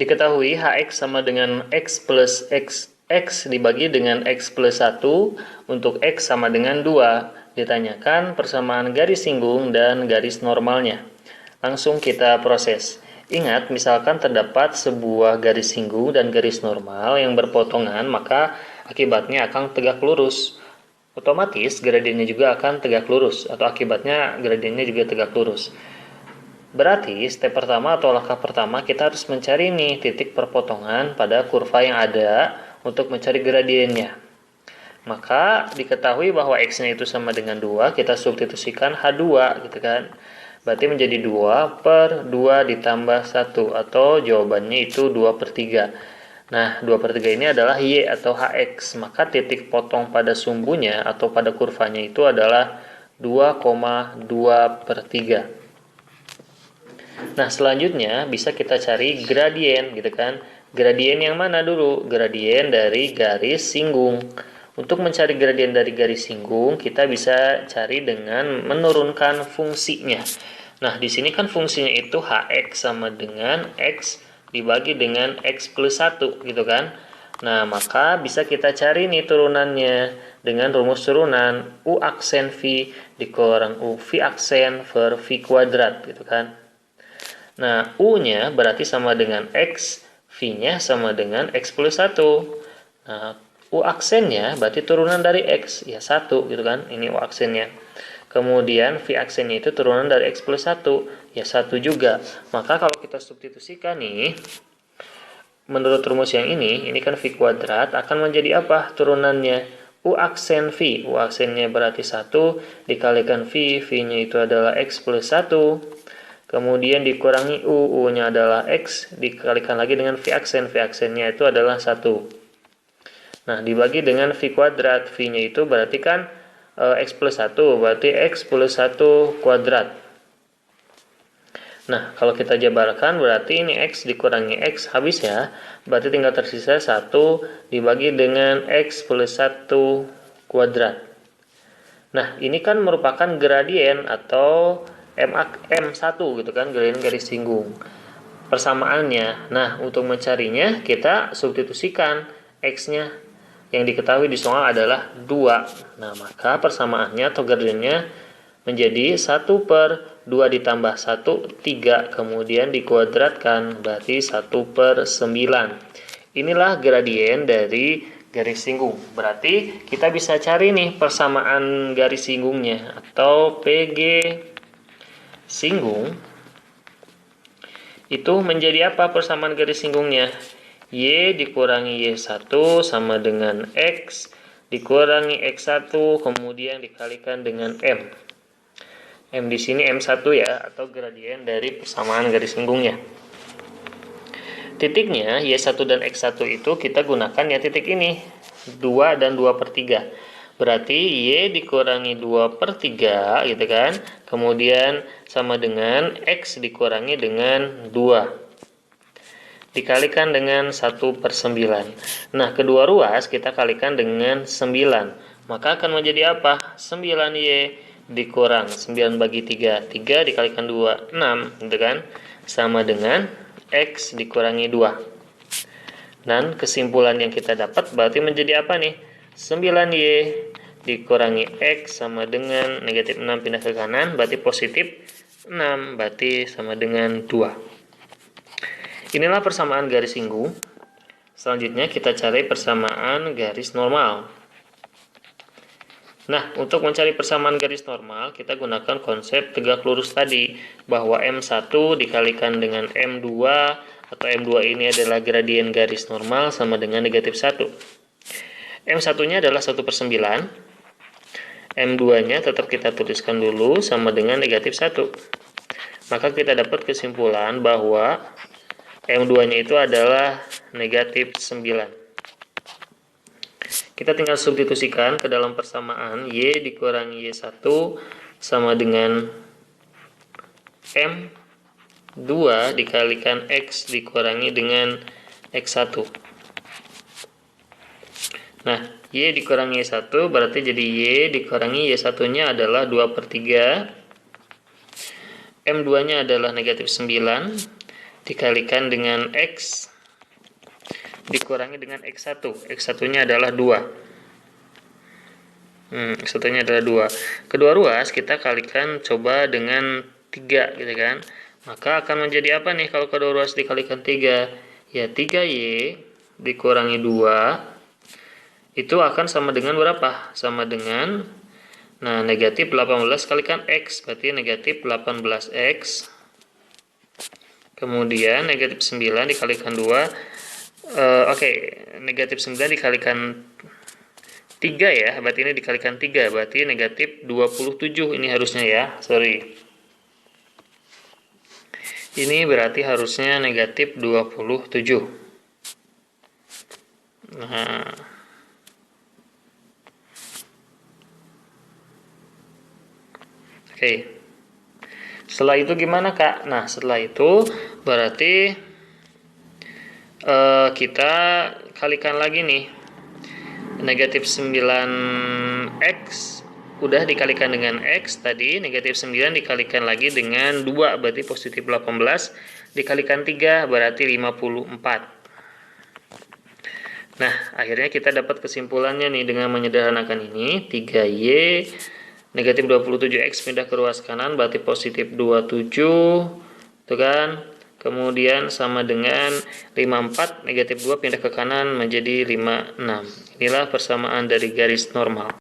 Diketahui Hx sama dengan X plus X dibagi dengan X plus 1 untuk X sama dengan 2. Ditanyakan persamaan garis singgung dan garis normalnya. Langsung kita proses. Ingat, misalkan terdapat sebuah garis singgung dan garis normal yang berpotongan, maka akibatnya akan tegak lurus. Otomatis gradiennya juga akan tegak lurus, atau akibatnya gradiennya juga tegak lurus. Berarti step pertama atau langkah pertama kita harus mencari nih titik perpotongan pada kurva yang ada untuk mencari gradiennya. Maka diketahui bahwa X-nya itu sama dengan 2, kita substitusikan H2 gitu kan. Berarti menjadi 2 per 2 ditambah 1, atau jawabannya itu 2 per 3. Nah, 2 per 3 ini adalah Y atau HX. Maka titik potong pada sumbunya atau pada kurvanya itu adalah 2,2 per 3. Nah, selanjutnya bisa kita cari gradien gitu kan. Gradien yang mana dulu? Gradien dari garis singgung. Untuk mencari gradien dari garis singgung, kita bisa cari dengan menurunkan fungsinya. Nah, di sini kan fungsinya itu Hx sama dengan X dibagi dengan X plus 1 gitu kan. Nah, maka bisa kita cari nih turunannya dengan rumus turunan U aksen V dikurang U V aksen per V kuadrat gitu kan. Nah, U-nya berarti sama dengan X, V-nya sama dengan X plus 1. Nah, U aksennya berarti turunan dari X, ya 1 gitu kan, ini U aksennya. Kemudian V aksennya itu turunan dari X plus 1, ya 1 juga. Maka kalau kita substitusikan nih, menurut rumus yang ini kan V kuadrat akan menjadi apa turunannya? U aksen V, U aksennya berarti 1, dikalikan V, V-nya itu adalah X plus 1. Kemudian dikurangi U, U-nya adalah X, dikalikan lagi dengan V aksen, V aksennya itu adalah 1. Nah, dibagi dengan V kuadrat, V-nya itu berarti kan X plus 1, berarti X plus 1 kuadrat. Nah, kalau kita jabarkan berarti ini X dikurangi X habis ya, berarti tinggal tersisa 1 dibagi dengan X plus 1 kuadrat. Nah, ini kan merupakan gradien atau M1 gitu kan, gradien garis singgung. Persamaannya. Nah, untuk mencarinya kita substitusikan X-nya. Yang diketahui di soal adalah 2. Nah, maka persamaannya atau gradiennya menjadi 1 per 2 ditambah 1, 3. Kemudian dikuadratkan, berarti 1 per 9. Inilah gradien dari garis singgung. Berarti kita bisa cari nih persamaan garis singgungnya atau PG singgung itu menjadi apa persamaan garis singgungnya? Y dikurangi Y1 sama dengan X dikurangi X1 kemudian dikalikan dengan M. M di sini M1 ya, atau gradien dari persamaan garis singgungnya. Titiknya Y1 dan X1 itu kita gunakan ya titik ini 2 dan 2 per 3. Berarti Y dikurangi 2 per 3 gitu kan. Kemudian sama dengan X dikurangi dengan 2. Dikalikan dengan 1 per 9. Nah, kedua ruas kita kalikan dengan 9. Maka akan menjadi apa? 9Y dikurang 9 bagi 3. 3 dikalikan 2, 6 gitu kan. Sama dengan X dikurangi 2. Dan kesimpulan yang kita dapat berarti menjadi apa nih? 9Y dikurangi X sama dengan negatif 6 pindah ke kanan, berarti positif 6, berarti sama dengan 2. Inilah persamaan garis singgung. Selanjutnya kita cari persamaan garis normal. Nah, untuk mencari persamaan garis normal, kita gunakan konsep tegak lurus tadi, bahwa M1 dikalikan dengan M2, atau M2 ini adalah gradien garis normal sama dengan negatif 1. M1-nya adalah 1 per 9. M2-nya tetap kita tuliskan dulu sama dengan negatif 1. Maka kita dapat kesimpulan bahwa M2-nya itu adalah negatif 9. Kita tinggal substitusikan ke dalam persamaan Y dikurangi Y1 sama dengan M2 dikalikan X dikurangi dengan X1. Nah, Y dikurangi Y1 berarti jadi Y dikurangi Y1-nya adalah 2 per 3. M2-nya adalah negatif 9 dikalikan dengan X dikurangi dengan X1. X1-nya adalah 2. X1-nya adalah 2. Kedua ruas kita kalikan coba dengan 3 gitu kan. Maka akan menjadi apa nih kalau kedua ruas dikalikan 3? Ya 3Y dikurangi 2 itu akan sama dengan berapa? Sama dengan negatif 18 kalikan X, berarti negatif 18X. Kemudian negatif 9 dikalikan 2. Negatif 9 dikalikan 3 ya, berarti ini dikalikan 3, berarti negatif 27 ini harusnya ya, sorry. Ini berarti harusnya negatif 27. Oke. Setelah itu gimana, Kak? Nah, setelah itu berarti kita kalikan lagi nih. Negatif 9X udah dikalikan dengan X tadi, negatif 9 dikalikan lagi dengan 2, berarti positif 18, dikalikan 3, berarti 54. Nah, akhirnya kita dapat kesimpulannya nih dengan menyederhanakan ini, 3Y negatif 27X pindah ke ruas kanan, berarti positif 27, tuh kan? Kemudian sama dengan 54, negatif 2 pindah ke kanan menjadi 56. Inilah persamaan dari garis normal.